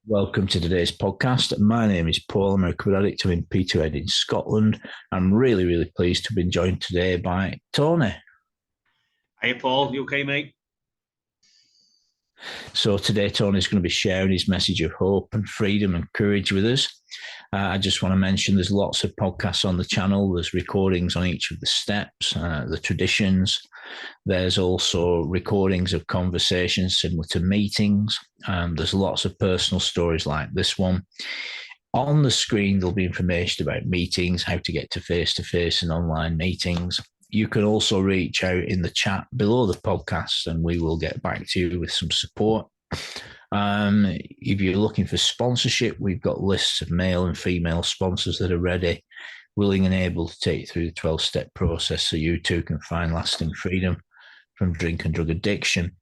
Welcome to today's podcast. My name is Paul. I'm a recovered addict. I'm in Peterhead in Scotland. I'm really pleased to be joined today by Tony. Hey, Paul. You okay, mate? So today, Tony's going to be sharing his message of hope and freedom and courage with us. I just want to mention there's lots of podcasts on the channel. There's recordings on each of the steps, the traditions. There's also recordings of conversations similar to meetings. There's lots of personal stories like this one. On the screen, there'll be information about meetings, how to get to face-to-face and online meetings. You can also reach out in the chat below the podcast and we will get back to you with some support. If you're looking for sponsorship, we've got lists of male and female sponsors that are ready, willing and able to take you through the 12-step process so you too can find lasting freedom from drink and drug addiction.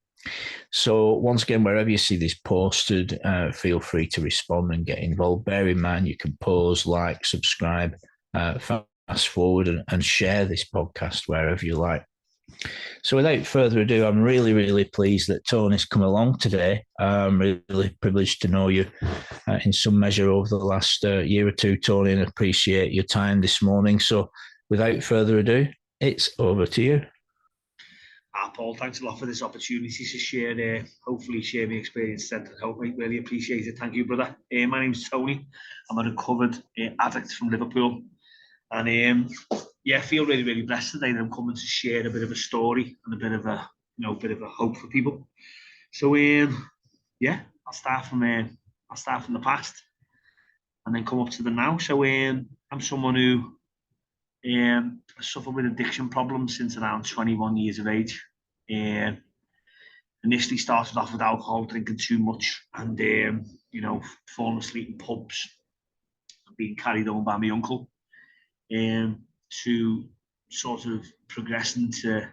So once again, wherever you see this posted, feel free to respond and get involved. Bear in mind, you can pause, like, subscribe, fast forward and share this podcast wherever you like. So without further ado, I'm really pleased that Tony's come along today. I'm really privileged to know you in some measure over the last year or two, Tony, and appreciate your time this morning. So without further ado, it's over to you. Paul, thanks a lot for this opportunity to share, hopefully share my experience and help, mate. Really appreciate it. Thank you, brother. My name's Tony. I'm a recovered addict from Liverpool. And I feel really blessed today that I'm coming to share a bit of a story and a bit of a hope for people. So I'll start from the past and then come up to the now. So I'm someone who suffered with addiction problems since around 21 years of age. Initially started off with alcohol, drinking too much, and falling asleep in pubs, being carried on by my uncle. To sort of progressing to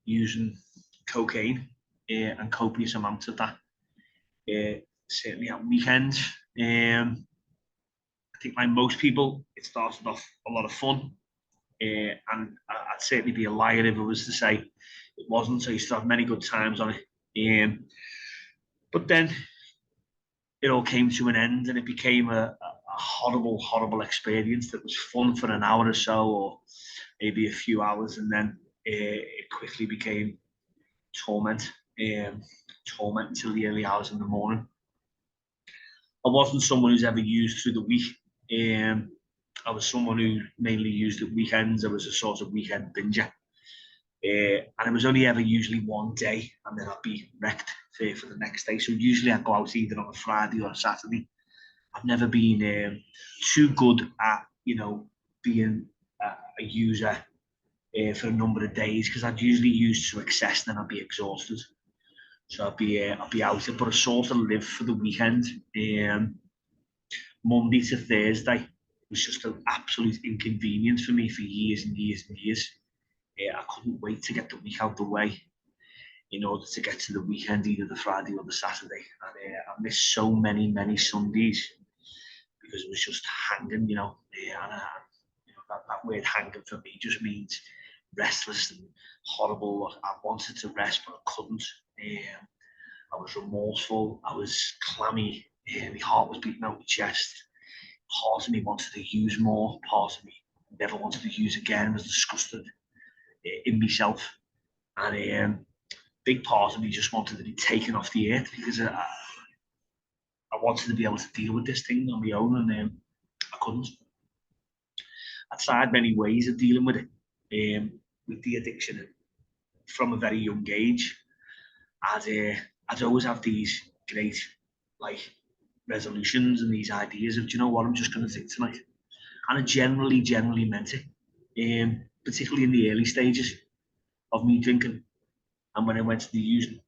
using cocaine and copious amounts of that, certainly at weekends. I think like most people, it started off a lot of fun, and I'd certainly be a liar if I was to say it wasn't. So I used to have many good times on it, but then it all came to an end and it became a horrible experience that was fun for an hour or so, or maybe a few hours, and then it quickly became torment until the early hours in the morning. I wasn't someone who's ever used through the week. I was someone who mainly used at weekends. I was a sort of weekend binger. And it was only ever usually one day, and then I'd be wrecked for the next day. So usually I'd go out either on a Friday or a Saturday. I've never been too good at, being a user for a number of days, because I'd usually use to excess, then I'd be exhausted. So I'd be out there, but I sort of lived for the weekend. Monday to Thursday was just an absolute inconvenience for me for years and years and years. I couldn't wait to get the week out the way in order to get to the weekend, either the Friday or the Saturday. And I missed so many Sundays because it was just hanging, that word hanging for me just means restless and horrible. I wanted to rest, but I couldn't. I was remorseful. I was clammy. My heart was beating out my chest. Part of me wanted to use more. Part of me never wanted to use again. Was disgusted in myself. And big part of me just wanted to be taken off the earth, because I wanted to be able to deal with this thing on my own, and I couldn't. I tried many ways of dealing with it, with the addiction from a very young age. I'd always have these great resolutions and these ideas of, do you know what, I'm just going to drink tonight. And I generally meant it, particularly in the early stages of me drinking and when I went to the using.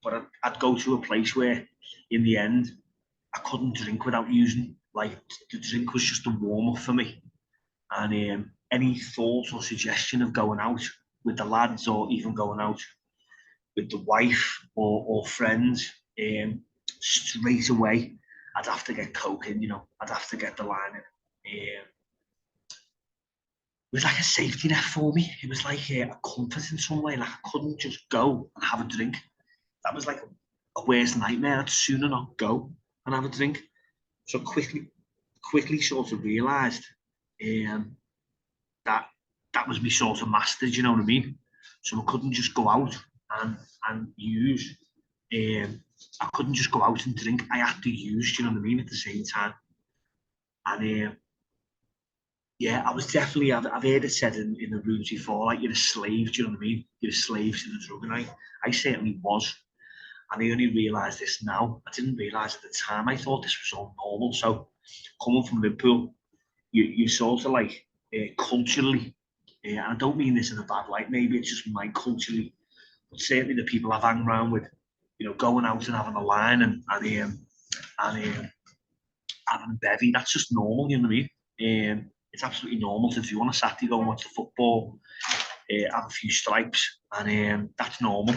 But I'd go to a place where, in the end, I couldn't drink without using. Like, the drink was just a warm-up for me. And any thought or suggestion of going out with the lads, or even going out with the wife or friends, straight away, I'd have to get coke in, I'd have to get the line in. It was like a safety net for me. It was like a comfort in some way. Like, I couldn't just go and have a drink. That was like a worst nightmare. I'd sooner not go and have a drink So quickly sort of realised that was me sort of mastered, you know what I mean? So I couldn't just go out and use. I couldn't just go out and drink. I had to use, you know what I mean, at the same time. And yeah, I was definitely, I've heard it said in the rooms before, like you're a slave, do you know what I mean? You're a slave to the drug, and I certainly was. And I only realised this now. I didn't realise at the time. I thought this was all normal. So coming from Liverpool, you sort of like culturally, and I don't mean this in a bad light, maybe it's just my culturally, but certainly the people I've hung around with, you know, going out and having a line and having a bevy, that's just normal, you know what I mean? It's absolutely normal to do on a Saturday, go and watch the football, have a few stripes, and that's normal.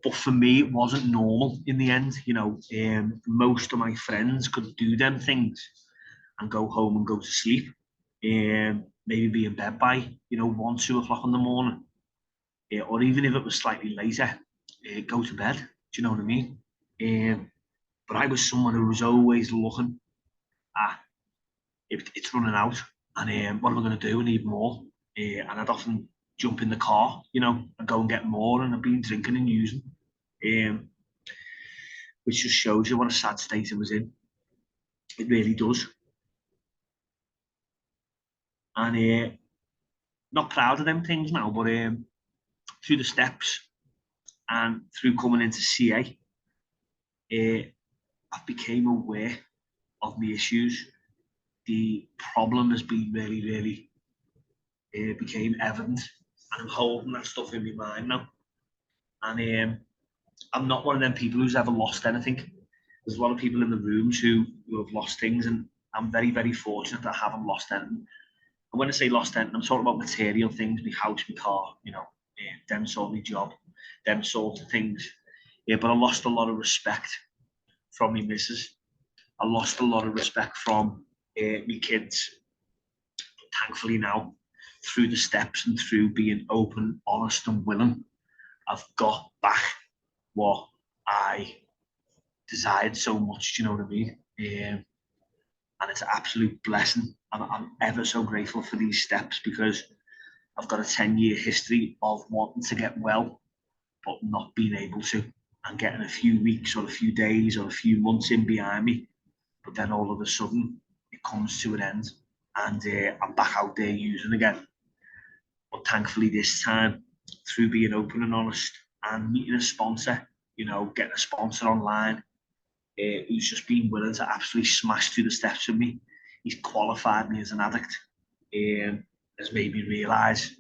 But for me, it wasn't normal in the end. You know, most of my friends could do them things and go home and go to sleep, maybe be in bed by, you know, 1, 2 o'clock in the morning, or even if it was slightly later, go to bed. Do you know what I mean? But I was someone who was always looking at it's running out, and what am I going to do? I need more. And I'd often jump in the car, you know, and go and get more. And I've been drinking and using, which just shows you what a sad state I was in. It really does. And not proud of them things now, but through the steps and through coming into CA, I became aware of my issues. The problem has been really became evident, and I'm holding that stuff in my mind now. And I'm not one of them people who's ever lost anything. There's a lot of people in the rooms who have lost things, and I'm very fortunate that I haven't lost anything. And when I say lost anything, I'm talking about material things, my house, my car, you know, them sort of my job, them sort of things. Yeah, but I lost a lot of respect from my missus. I lost a lot of respect from my kids. But thankfully now, through the steps and through being open, honest and willing, I've got back what I desired so much, do you know what I mean? And it's an absolute blessing. I'm ever so grateful for these steps, because I've got a 10-year history of wanting to get well, but not being able to, and getting a few weeks or a few days or a few months in behind me. But then all of a sudden, it comes to an end, and I'm back out there using again. But thankfully this time, through being open and honest and meeting a sponsor, you know, getting a sponsor online, who's just been willing to absolutely smash through the steps with me. He's qualified me as an addict, has made me realise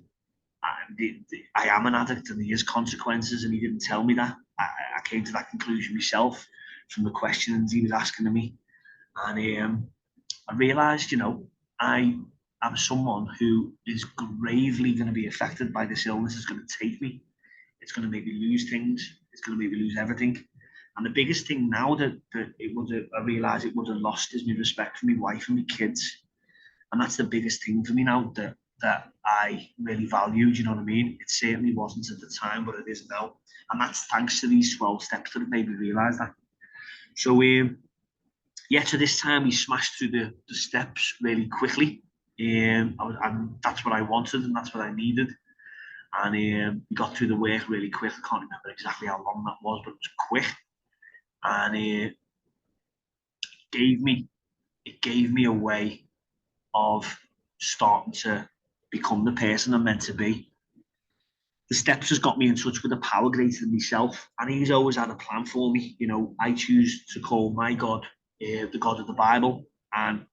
I am an addict and there is consequences, and he didn't tell me that. I came to that conclusion myself from the questions he was asking of me. And I realised, you know, I am someone who is gravely going to be affected by this illness. It's going to take me. It's going to make me lose things. It's going to make me lose everything. And the biggest thing now that I realise it would have lost is my respect for my wife and my kids. And that's the biggest thing for me now that I really value. Do you know what I mean? It certainly wasn't at the time, but it is now. And that's thanks to these 12 steps that have made me realise that. So yeah, so this time we smashed through the steps really quickly. And that's what I wanted, and that's what I needed. And we got through the work really quick. I can't remember exactly how long that was, but it was quick. And it gave me a way of starting to become the person I'm meant to be. The steps has got me in touch with a power greater than myself, and he's always had a plan for me. You know, I choose to call my God the God of the Bible, and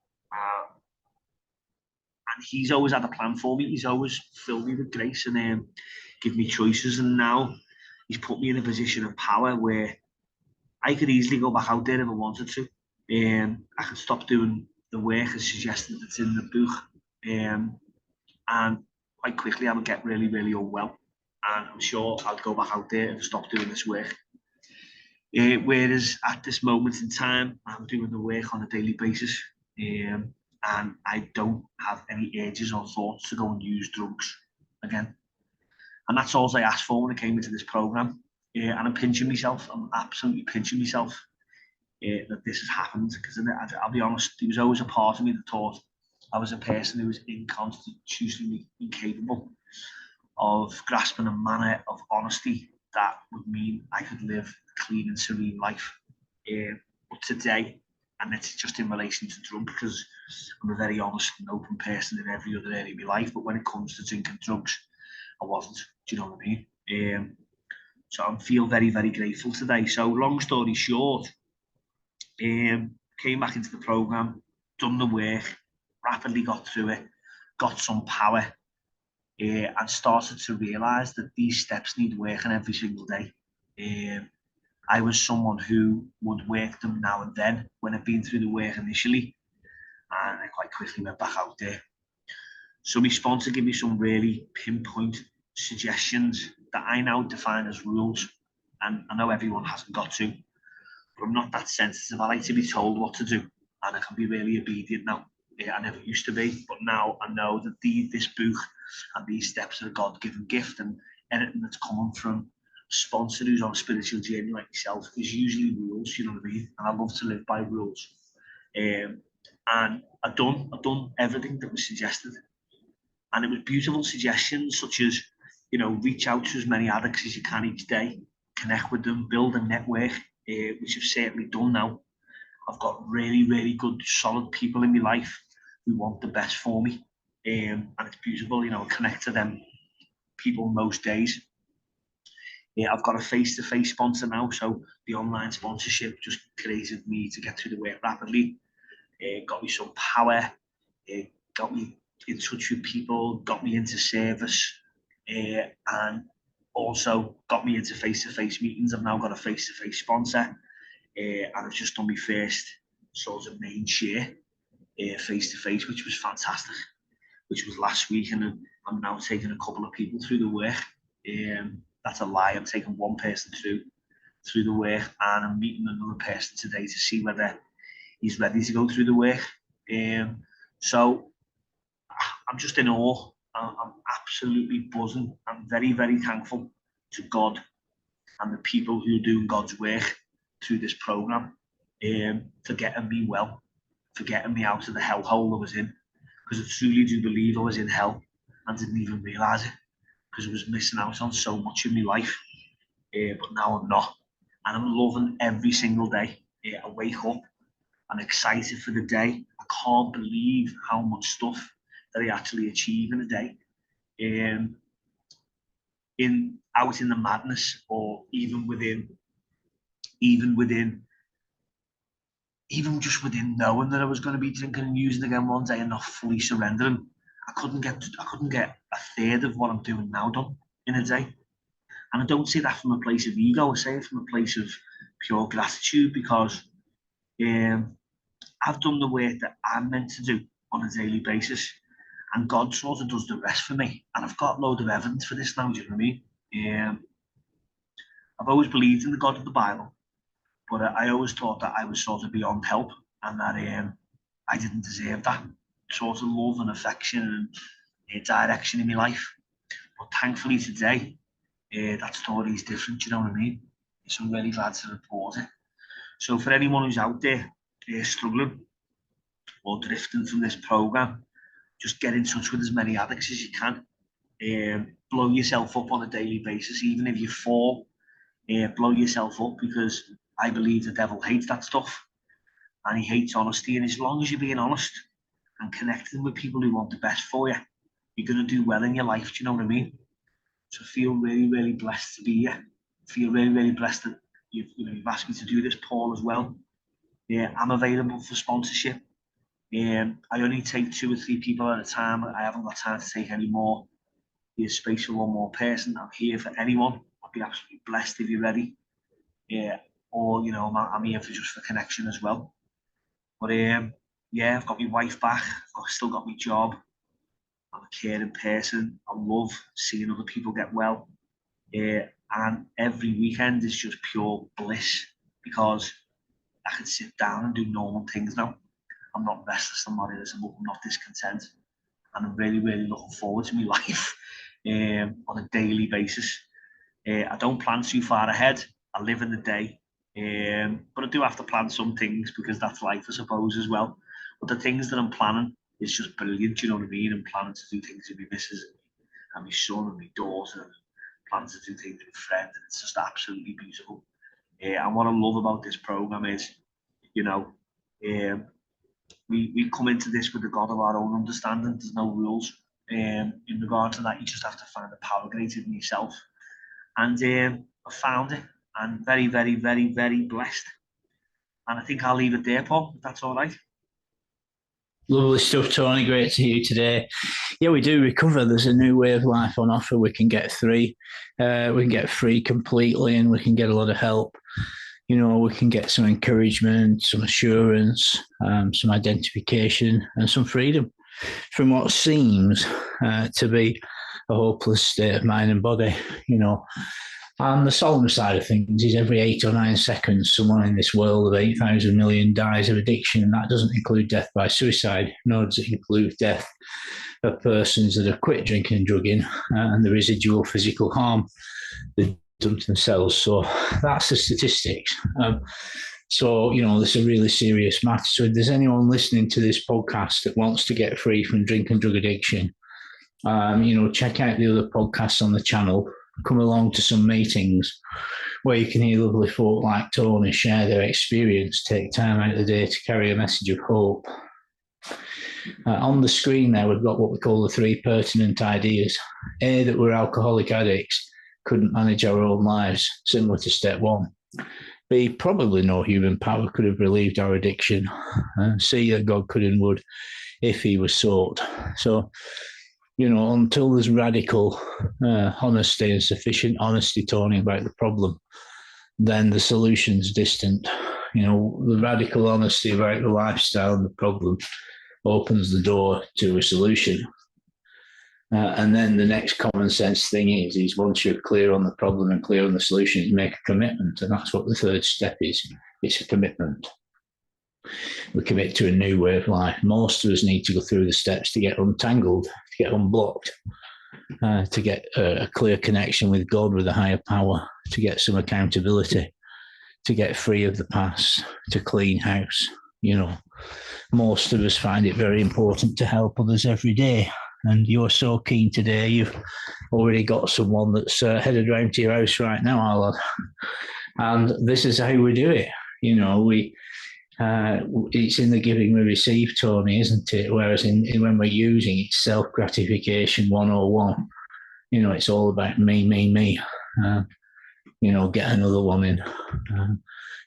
he's always had a plan for me. He's always filled me with grace and give me choices. And now he's put me in a position of power where I could easily go back out there if I wanted to. I could stop doing the work as suggested that's in the book, and quite quickly I would get really unwell. And I'm sure I'd go back out there and stop doing this work. Whereas at this moment in time, I'm doing the work on a daily basis, and I don't have any urges or thoughts to go and use drugs again. And that's all I asked for when I came into this program. And I'm pinching myself. I'm absolutely pinching myself. that this has happened, because I'll be honest, there was always a part of me that thought I was a person who was inconstitutionally incapable of grasping a manner of honesty that would mean I could live a clean and serene life. But today, and it's just in relation to drugs, because I'm a very honest and open person in every other area of my life, but when it comes to drinking drugs, I wasn't. Do you know what I mean? So I feel very, very grateful today. So long story short, came back into the program, done the work, rapidly got through it, got some power, and started to realise that these steps need working every single day. I was someone who would work them now and then when I'd been through the work initially, and I quite quickly went back out there. So my sponsor gave me some really pinpoint suggestions that I now define as rules, and I know everyone hasn't got to, but I'm not that sensitive. I like to be told what to do, and I can be really obedient now. I never used to be, but now I know that this book and these steps are a God-given gift, and anything that's coming from a sponsor who's on a spiritual journey like yourself is usually rules, you know what I mean? And I love to live by rules. And I've done everything that was suggested. And it was beautiful suggestions such as, reach out to as many addicts as you can each day, connect with them, build a network, which I've certainly done now. I've got really, really good, solid people in my life who want the best for me. And it's beautiful, connect to them people most days. I've got a face-to-face sponsor now, so the online sponsorship just created me to get through the work rapidly. Got me some power, got me in touch with people, got me into service, and also got me into face-to-face meetings. I've now got a face-to-face sponsor, and I've just done my first sort of main share face-to-face, which was fantastic, which was last week, and I'm now taking a couple of people through the work. That's a lie. I'm taking one person through the work, and I'm meeting another person today to see whether he's ready to go through the work. So I'm just in awe. I'm absolutely buzzing. I'm very, very thankful to God and the people who are doing God's work through this program, for getting me well, for getting me out of the hellhole I was in, because I truly do believe I was in hell and didn't even realise it, because I was missing out on so much in my life. But now I'm not, and I'm loving every single day. I wake up, I'm excited for the day. I can't believe how much stuff that I actually achieve in a day. Out in the madness, or even just within knowing that I was going to be drinking and using again one day and not fully surrendering, I couldn't get a third of what I'm doing now done in a day. And I don't say that from a place of ego. I say it from a place of pure gratitude, because I've done the work that I'm meant to do on a daily basis, and God sort of does the rest for me. And I've got a load of evidence for this now. Do you know what I mean? I've always believed in the God of the Bible, but I always thought that I was sort of beyond help, and that I didn't deserve that sort of love and affection and direction in my life. But thankfully today, that story is different. You know what I mean? So I'm really glad to report it. So for anyone who's out there struggling or drifting from this program, just get in touch with as many addicts as you can. Blow yourself up on a daily basis, even if you fall. Blow yourself up, because I believe the devil hates that stuff, and he hates honesty. And as long as you're being honest and connecting with people who want the best for you, you're going to do well in your life. Do you know what I mean? So I feel really, really blessed to be here. I feel really, really blessed that you've asked me to do this, Paul, as well. I'm available for sponsorship. I only take 2 or 3 people at a time. I haven't got time to take any more. There's space for one more person. I'm here for anyone. I'll be absolutely blessed if you're ready. Or I'm here for connection as well. But I've got my wife back. I've still got my job. I'm a caring person. I love seeing other people get well. And every weekend is just pure bliss, because I can sit down and do normal things now. I'm not restless, I'm not irritable, I'm not discontent. And I'm really, really looking forward to my life on a daily basis. I don't plan too far ahead. I live in the day. But I do have to plan some things because that's life, I suppose, as well. But the things that I'm planning is just brilliant, you know what I mean? I'm planning to do things with my missus and my son and my daughter, and planning to do things with friends, and it's just absolutely beautiful. And what I love about this program is, you know, we come into this with the God of our own understanding. There's no rules. In regard to that, you just have to find the power greater than yourself. And I found it, and very, very, very, very blessed. And I think I'll leave it there, Paul, if that's all right. Lovely stuff, Tony. Great to hear you today. Yeah, we do recover. There's a new way of life on offer. We can get free. We can get free completely, and we can get a lot of help. You know, we can get some encouragement, some assurance, some identification, and some freedom from what seems to be a hopeless state of mind and body, you know. And the solemn side of things is every 8 or 9 seconds, someone in this world of 8,000 million dies of addiction. And that doesn't include death by suicide, nor does it include death of persons that have quit drinking and drugging and the residual physical harm they've done to themselves. So that's the statistics. So, you know, this is a really serious matter. So if there's anyone listening to this podcast that wants to get free from drink and drug addiction, you know, check out the other podcasts on the channel. Come along to some meetings where you can hear lovely folk like Tony share their experience, take time out of the day to carry a message of hope. On the screen there, we've got what we call the 3 pertinent ideas. A, that we're alcoholic addicts, couldn't manage our own lives, similar to step 1. B, probably no human power could have relieved our addiction. C, that God could and would if he was sought. So, you know, until there's radical honesty and sufficient honesty, Tony, about the problem, then the solution's distant. You know, the radical honesty about the lifestyle and the problem opens the door to a solution. And then the next common sense thing is once you're clear on the problem and clear on the solution, you make a commitment. And that's what the 3rd step is. It's a commitment. We commit to a new way of life. Most of us need to go through the steps to get untangled, to get unblocked, to get a clear connection with God, with a higher power, to get some accountability, to get free of the past, to clean house. You know, most of us find it very important to help others every day. And you're so keen today, you've already got someone that's headed round to your house right now, Alan. And this is how we do it. You know, it's in the giving we receive, Tony, isn't it? Whereas when we're using it, self-gratification 101. You know, it's all about me, me, me. You know, get another one in.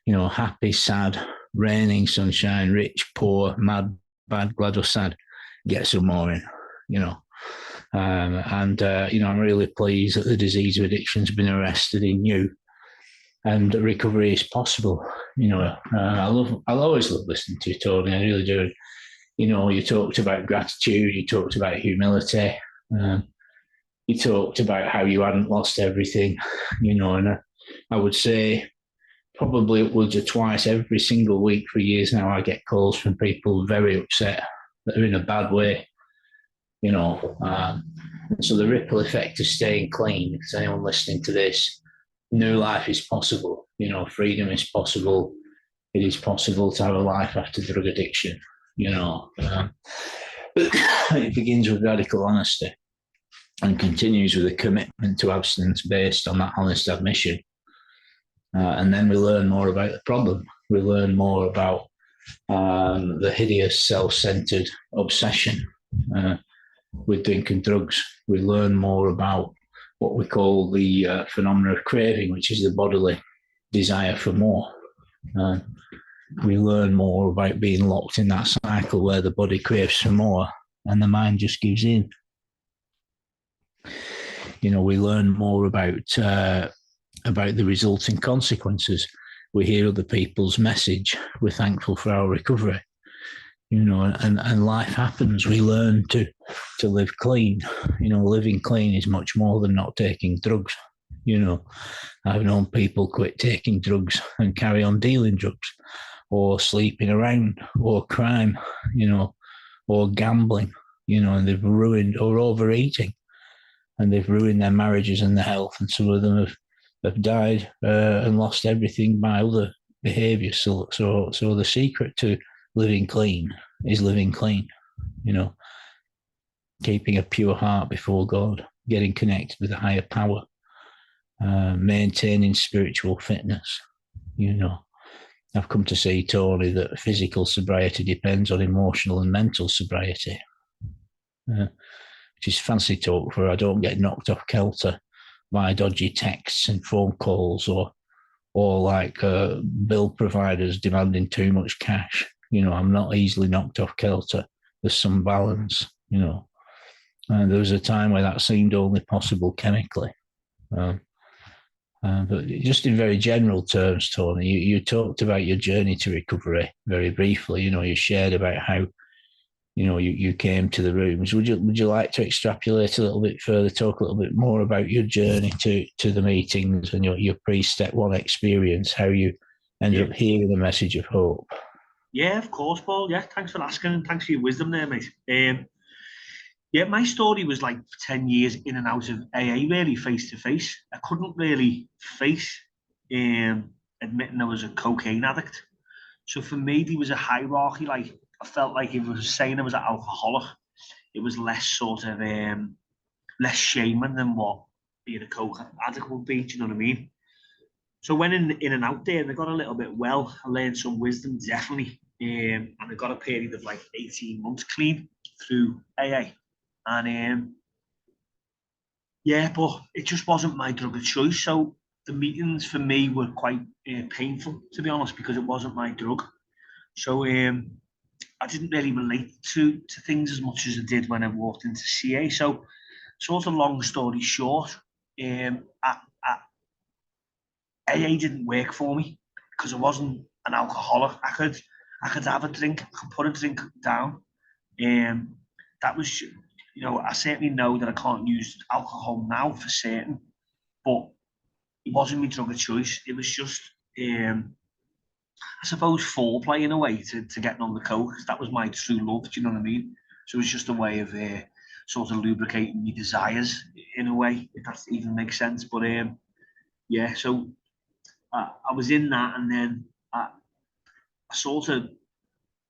You know, happy, sad, raining, sunshine, rich, poor, mad, bad, glad or sad. Get some more in, you know. You know, I'm really pleased that the disease of addiction has been arrested in you. And recovery is possible. You know, I'll always love listening to you, Tony. I really do. You know, you talked about gratitude. You talked about humility. You talked about how you hadn't lost everything. You know, and I would say probably once or twice every single week for years now, I get calls from people very upset that are in a bad way. You know, so the ripple effect of staying clean. Because anyone listening to this, new life is possible. You know, freedom is possible. It is possible to have a life after drug addiction, you know. But it begins with radical honesty and continues with a commitment to abstinence based on that honest admission. And then we learn more about the problem. We learn more about the hideous self-centered obsession with drink and drugs. We learn more about what we call the phenomena of craving, which is the bodily desire for more. We learn more about being locked in that cycle where the body craves for more and the mind just gives in. You know, we learn more about the resulting consequences. We hear other people's message. We're thankful for our recovery. You know, and life happens. We learn to live clean. You know, living clean is much more than not taking drugs. You know, I've known people quit taking drugs and carry on dealing drugs or sleeping around or crime, you know, or gambling, you know, and they've ruined, or overeating, and they've ruined their marriages and their health. And some of them have have died and lost everything by other behaviours. So the secret to living clean is living clean, keeping a pure heart before God, getting connected with a higher power, maintaining spiritual fitness. I've come to see, Tony, that physical sobriety depends on emotional and mental sobriety, which is fancy talk for I don't get knocked off kilter by dodgy texts and phone calls or like bill providers demanding too much cash. I'm not easily knocked off kilter. There's some balance, And there was a time where that seemed only possible chemically. But just in very general terms, Tony, you talked about your journey to recovery very briefly. You shared about how, you came to the rooms. Would you like to extrapolate a little bit further, talk a little bit more about your journey to the meetings and your pre-step one experience, how you ended up hearing the message of hope? Yeah, of course, Paul. Yeah, thanks for asking and thanks for your wisdom there, mate. Yeah, my story was like 10 years in and out of AA, really, face to face. I couldn't really face admitting I was a cocaine addict. So for me, there was a hierarchy. Like, I felt like if I was saying I was an alcoholic, it was less sort of, less shaming than what being a coke addict would be. Do you know what I mean? So I went in and out there and I got a little bit well. I learned some wisdom, definitely. And I got a period of like 18 months clean through AA. And yeah, but it just wasn't my drug of choice. So the meetings for me were quite painful, to be honest, because it wasn't my drug. So I didn't really relate to things as much as I did when I walked into CA. So, sort of long story short, AA didn't work for me because I wasn't an alcoholic. I could have a drink, I could put a drink down. That was, I certainly know that I can't use alcohol now for certain, but it wasn't my drug of choice. It was just, I suppose, foreplay in a way to getting on the coke. That was my true love. Do you know what I mean? So it was just a way of sort of lubricating my desires in a way, if that even makes sense. But yeah, so I was in that, and then I sort of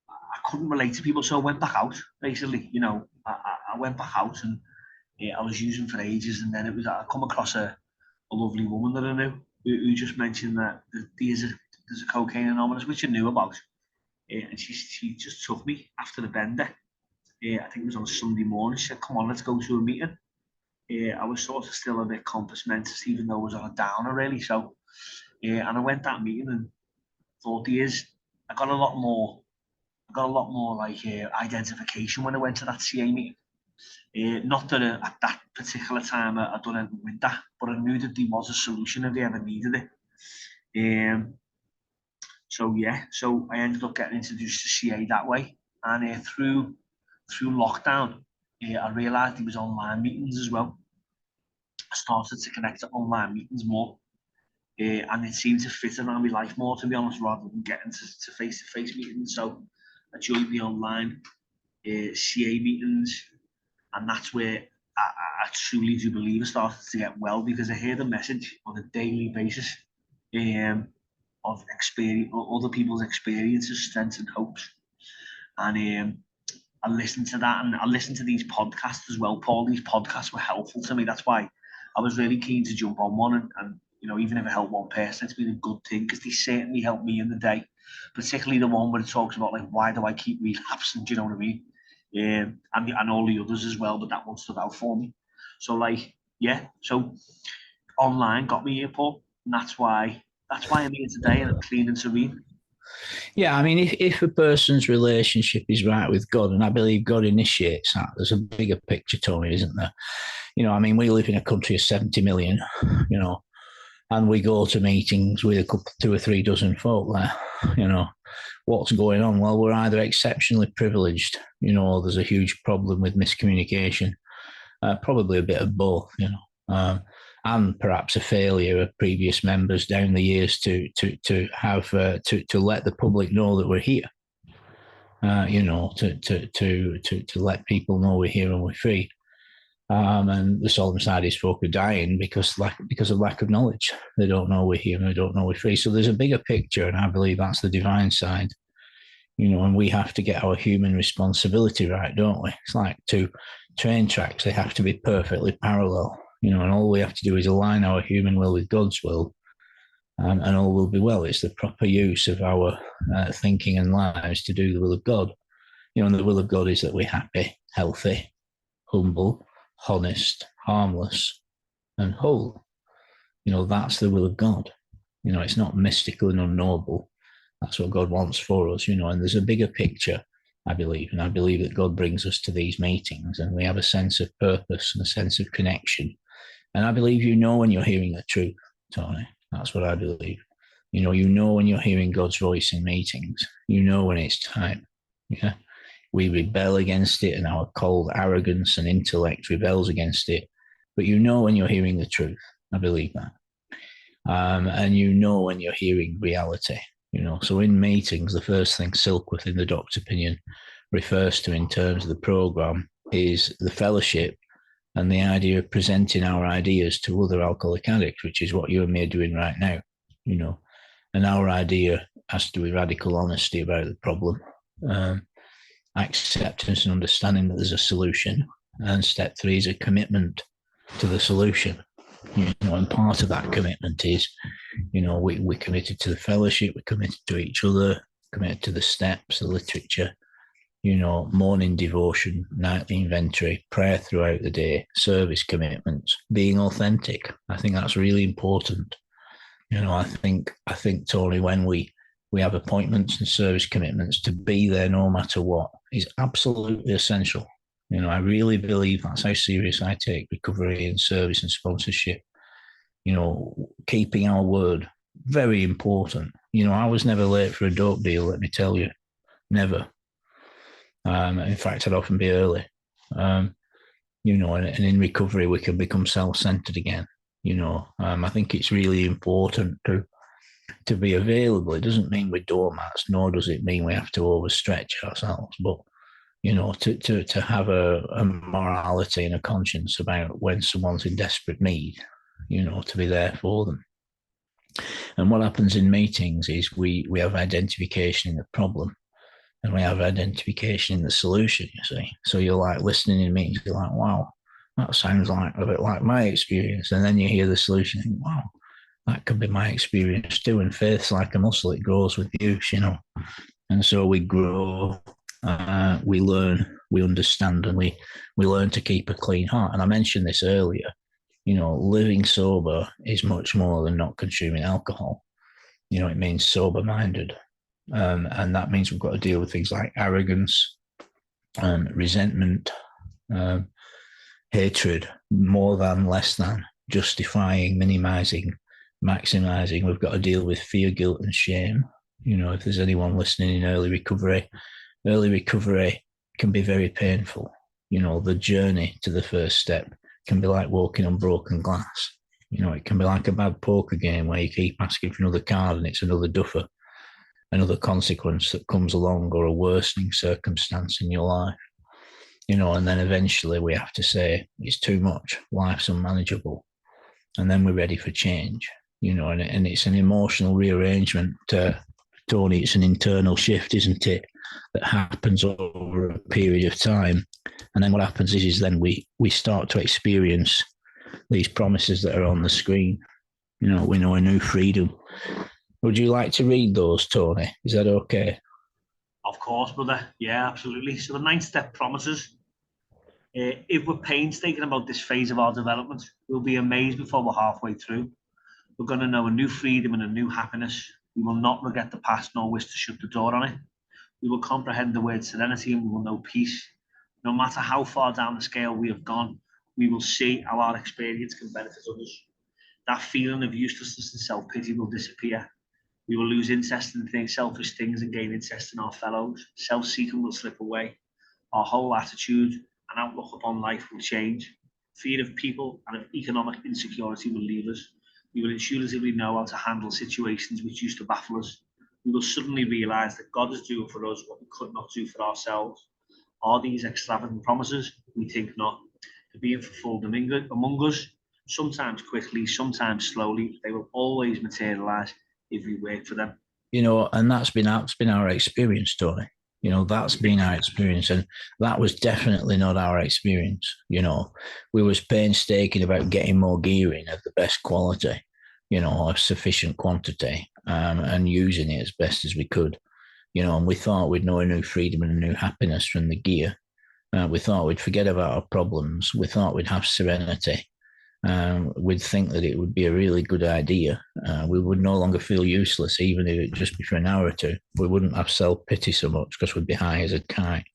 I couldn't relate to people, so I went back out. Basically, I went back out, and I was using for ages, and then I come across a lovely woman that I knew who just mentioned that there's a cocaine anonymous, which I knew about, and she just took me after the bender. I think it was on a Sunday morning. She said, "Come on, let's go to a meeting." I was sort of still a bit compass mentis, even though I was on a downer, really. So, and I went that meeting and thought, years, I got a lot more. I got a lot more like identification when I went to that CA meeting. Not that at that particular time I'd done anything with that, but I knew that there was a solution if they ever needed it. So yeah, so I ended up getting introduced to CA that way, and through lockdown, I realised there was online meetings as well. I started to connect to online meetings more, and it seemed to fit around my life more, to be honest, rather than getting to face-to-face meetings. So I joined the online CA meetings, and that's where I truly do believe I started to get well, because I hear the message on a daily basis of experience, other people's experiences, strengths, and hopes, and I listened to that, and I listened to these podcasts as well, Paul. These podcasts were helpful to me. That's why I was really keen to jump on one, and even if it helped one person, it's been a good thing, because they certainly helped me in the day, particularly the one where it talks about like, why do I keep relapsing? Do you know what I mean? And all the others as well, but that one stood out for me. So like, yeah, so online got me here, Paul, and that's why I'm here today, and I'm clean and serene. Yeah, I mean, if a person's relationship is right with God, and I believe God initiates that, there's a bigger picture, Tony, isn't there? I mean, we live in a country of 70 million, and we go to meetings with a couple, 2 or 3 dozen folk there, what's going on? Well, we're either exceptionally privileged, or there's a huge problem with miscommunication, probably a bit of both, and perhaps a failure of previous members down the years to let the public know that we're here. To let people know we're here and we're free. And the solemn side is folk are dying because of lack of knowledge. They don't know we're human, they don't know we're free. So there's a bigger picture, and I believe that's the divine side. And we have to get our human responsibility right, don't we? It's like two train tracks, they have to be perfectly parallel, and all we have to do is align our human will with God's will, and all will be well. It's the proper use of our thinking and lives to do the will of God. And the will of God is that we're happy, healthy, humble, honest, harmless, and whole. That's the will of God. It's not mystical and unknowable. That's what God wants for us, and there's a bigger picture, I believe. And I believe that God brings us to these meetings and we have a sense of purpose and a sense of connection. And I believe when you're hearing the truth, Tony. That's what I believe. When you're hearing God's voice in meetings, when it's time. Yeah. We rebel against it, and our cold arrogance and intellect rebels against it. But when you're hearing the truth. I believe that. And when you're hearing reality. So in meetings, the first thing Silkworth, in the doctor's opinion, refers to in terms of the program is the fellowship and the idea of presenting our ideas to other alcoholic addicts, which is what you and me are doing right now. And our idea has to be radical honesty about the problem, acceptance and understanding that there's a solution, and step 3 is a commitment to the solution. And part of that commitment is, we're committed to the fellowship, we're committed to each other, committed to the steps, the literature, morning devotion, nightly inventory, prayer throughout the day, service commitments, being authentic. I think that's really important. I think, Tony, when we have appointments and service commitments, to be there no matter what is absolutely essential. I really believe that's how serious I take recovery and service and sponsorship. Keeping our word, very important. I was never late for a dope deal, let me tell you. Never. In fact, I'd often be early. And in recovery, we can become self-centered again. I think it's really important to be available. It doesn't mean we're doormats, nor does it mean we have to overstretch ourselves. But to have a morality and a conscience about when someone's in desperate need, to be there for them. And what happens in meetings is we have identification in the problem, and we have identification in the solution, you see. So you're like listening in meetings, you're like, wow, that sounds like a bit like my experience. And then you hear the solution, and think, wow, that could be my experience too. And faith's like a muscle, it grows with use, And so we grow, we learn, we understand, and we learn to keep a clean heart. And I mentioned this earlier, living sober is much more than not consuming alcohol. It means sober-minded. And that means we've got to deal with things like arrogance, resentment, hatred, more than, less than, justifying, minimizing, maximizing. We've got to deal with fear, guilt, and shame. If there's anyone listening in early recovery can be very painful. The journey to the first step can be like walking on broken glass. It can be like a bad poker game where you keep asking for another card and it's another duffer, another consequence that comes along, or a worsening circumstance in your life. And then eventually we have to say, it's too much, life's unmanageable. And then we're ready for change, and it's an emotional rearrangement. Tony, it's an internal shift, isn't it, that happens over a period of time. And then what happens is then we start to experience these promises that are on the screen. We know a new freedom. Would you like to read those, Tony? Is that okay? Of course, brother. Yeah, absolutely. So the 9-step promises. If we're painstaking about this phase of our development, we'll be amazed before we're halfway through. We're going to know a new freedom and a new happiness. We will not regret the past nor wish to shut the door on it. We will comprehend the word serenity, and we will know peace. No matter how far down the scale we have gone, we will see how our experience can benefit others. That feeling of uselessness and self-pity will disappear. We will lose interest in selfish things and gain interest in our fellows. Self-seeking will slip away. Our whole attitude and outlook upon life will change. Fear of people and of economic insecurity will leave us. We will intuitively know how to handle situations which used to baffle us. We will suddenly realize that God is doing for us what we could not do for ourselves. Are these extravagant promises? We think not. being fulfilled among us, sometimes quickly, sometimes slowly. They will always materialize if we work for them. And that's been our experience, Tony. That's been our experience, and that was definitely not our experience. We was painstaking about getting more gear in of the best quality, of sufficient quantity, and using it as best as we could. And we thought we'd know a new freedom and a new happiness from the gear. We thought we'd forget about our problems. We thought we'd have serenity. We'd think that it would be a really good idea. We would no longer feel useless, even if it just be for an hour or two. We wouldn't have self-pity so much because we'd be high as a kite,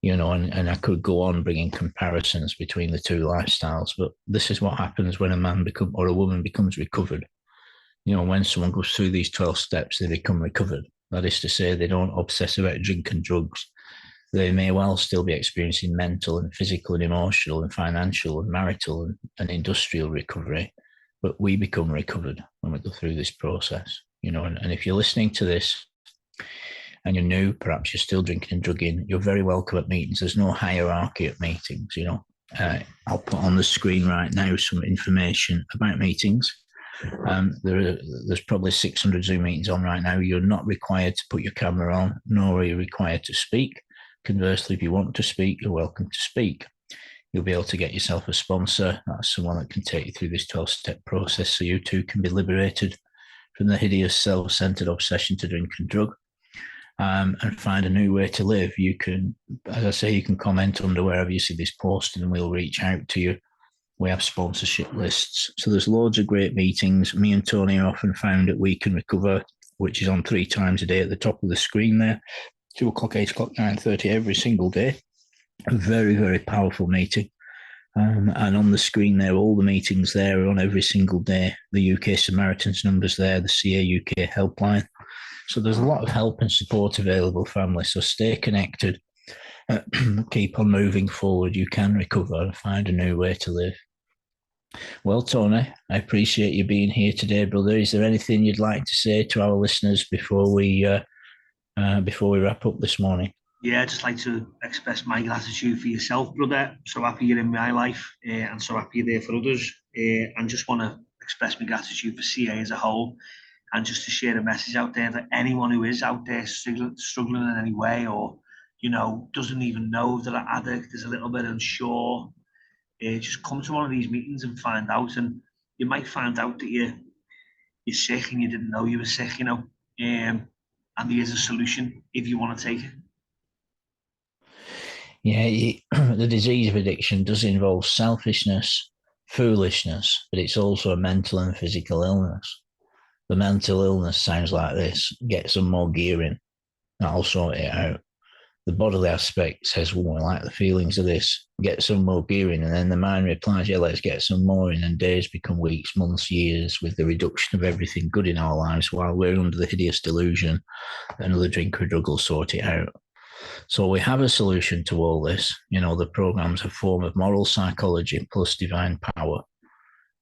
and I could go on bringing comparisons between the two lifestyles. But this is what happens when a man or a woman becomes recovered. When someone goes through these 12 steps, they become recovered. That is to say, they don't obsess about drink and drugs. They may well still be experiencing mental and physical and emotional and financial and marital and industrial recovery, but we become recovered when we go through this process, and if you're listening to this and you're new, perhaps you're still drinking and drugging, you're very welcome at meetings. There's no hierarchy at meetings, I'll put on the screen right now some information about meetings. There's probably 600 Zoom meetings on right now. You're not required to put your camera on, nor are you required to speak. Conversely, if you want to speak, you're welcome to speak. You'll be able to get yourself a sponsor. That's someone that can take you through this 12-step process so you too can be liberated from the hideous self-centered obsession to drink and drug, and find a new way to live. You can, as I say, you can comment under wherever you see this posted and we'll reach out to you. We have sponsorship lists. So there's loads of great meetings. Me and Tony are often found at We Can Recover, which is on 3 times a day at the top of the screen there. 2 o'clock, 8 o'clock, 9:30 every single day. A very, very powerful meeting. And on the screen there, all the meetings there are on every single day. The UK Samaritans numbers there, the CA UK helpline. So there's a lot of help and support available, family. So stay connected. Keep on moving forward. You can recover and find a new way to live. Well, Tony, I appreciate you being here today, brother. Is there anything you'd like to say to our listeners before we wrap up this morning? Yeah, I'd just like to express my gratitude for yourself, brother. So happy you're in my life, and so happy you're there for others. And just want to express my gratitude for CA as a whole, and just to share a message out there that anyone who is out there struggling in any way, or doesn't even know that an addict is a little bit unsure, just come to one of these meetings and find out. And you might find out that you're sick and you didn't know you were sick, and there is a solution if you want to take it. Yeah, the disease of addiction does involve selfishness, foolishness, but it's also a mental and physical illness. The mental illness sounds like this: get some more gear in, that'll sort it out. The bodily aspect says, well, I like the feelings of this, get some more gear in. And then the mind replies, yeah, let's get some more in. And days become weeks, months, years, with the reduction of everything good in our lives while we're under the hideous delusion that another drink or drug will sort it out. So we have a solution to all this. The program's a form of moral psychology plus divine power,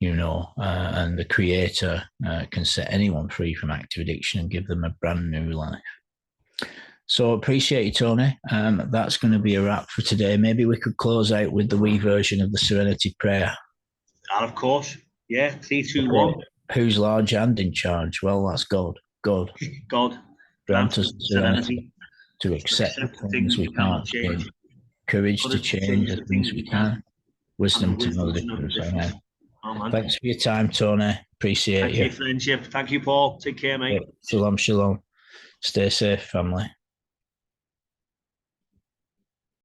and the creator can set anyone free from active addiction and give them a brand new life. So appreciate you, Tony. That's going to be a wrap for today. Maybe we could close out with the wee version of the Serenity Prayer. And of course, yeah, 3, 2, 1. Who's large and in charge? Well, that's God. God. God. Grant us serenity to accept the things we can't change, courage to change the things we can, wisdom to know the difference. Amen. Thanks for your time, Tony. Appreciate you. Thank you, friendship. Thank you, Paul. Take care, mate. Shalom, shalom. Stay safe, family.